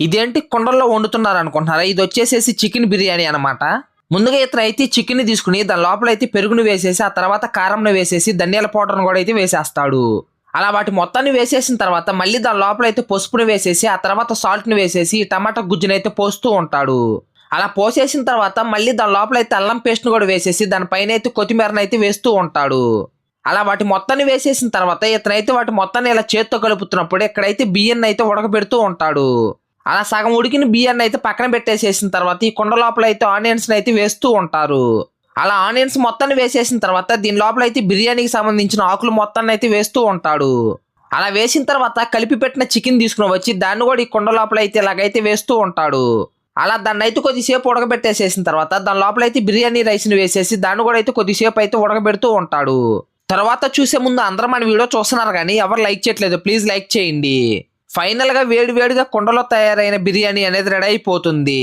ఇదేంటి కుండల్లో వండుతున్నారు అనుకుంటున్నారా? ఇది వచ్చేసేసి చికెన్ బిర్యానీ అనమాట. ముందుగా ఇతను అయితే చికెన్ తీసుకుని దాని లోపల అయితే పెరుగును వేసేసి ఆ తర్వాత కారంను వేసేసి ధనియాల పౌడర్ను కూడా అయితే వేసేస్తాడు. అలా వాటి మొత్తాన్ని వేసేసిన తర్వాత మళ్ళీ దాని లోపల అయితే పసుపుని వేసేసి ఆ తర్వాత సాల్ట్ని వేసేసి టమాటా గుజ్జుని అయితే పోస్తూ ఉంటాడు. అలా పోసేసిన తర్వాత మళ్ళీ దాని లోపల అయితే అల్లం పేస్ట్ని కూడా వేసేసి దానిపైన అయితే కొత్తిమీరని అయితే వేస్తూ ఉంటాడు. అలా వాటి మొత్తాన్ని వేసేసిన తర్వాత ఇతనైతే వాటి మొత్తాన్ని ఇలా చేత్తో కలుపుతున్నప్పుడు ఇక్కడైతే బియ్యాన్ని అయితే ఉడకబెడుతూ ఉంటాడు. అలా సగం ఉడికిన బియ్యాన్ని అయితే పక్కన పెట్టేసేసిన తర్వాత ఈ కుండ లోపల అయితే ఆనియన్స్ అయితే వేస్తూ ఉంటారు. అలా ఆనియన్స్ మొత్తాన్ని వేసేసిన తర్వాత దీని లోపల అయితే బిర్యానీకి సంబంధించిన ఆకులు మొత్తాన్ని అయితే వేస్తూ ఉంటాడు. అలా వేసిన తర్వాత కలిపి పెట్టిన చికెన్ తీసుకుని వచ్చి దాన్ని కూడా ఈ కుండ లోపల అయితే ఇలాగైతే వేస్తూ ఉంటాడు. అలా దాన్ని అయితే కొద్దిసేపు ఉడకబెట్టేసేసిన తర్వాత దాని లోపల అయితే బిర్యానీ రైస్ని వేసేసి దాన్ని కూడా అయితే కొద్దిసేపు అయితే ఉడకబెడుతూ ఉంటాడు. తర్వాత చూసే ముందు అందరూ మన వీడియో చూస్తున్నారు కానీ ఎవరు లైక్ చేయట్లేదు, ప్లీజ్ లైక్ చేయండి. ఫైనల్ గా వేడి వేడిగా కుండలో తయారైన బిర్యానీ అనేది రెడీ అయిపోతుంది.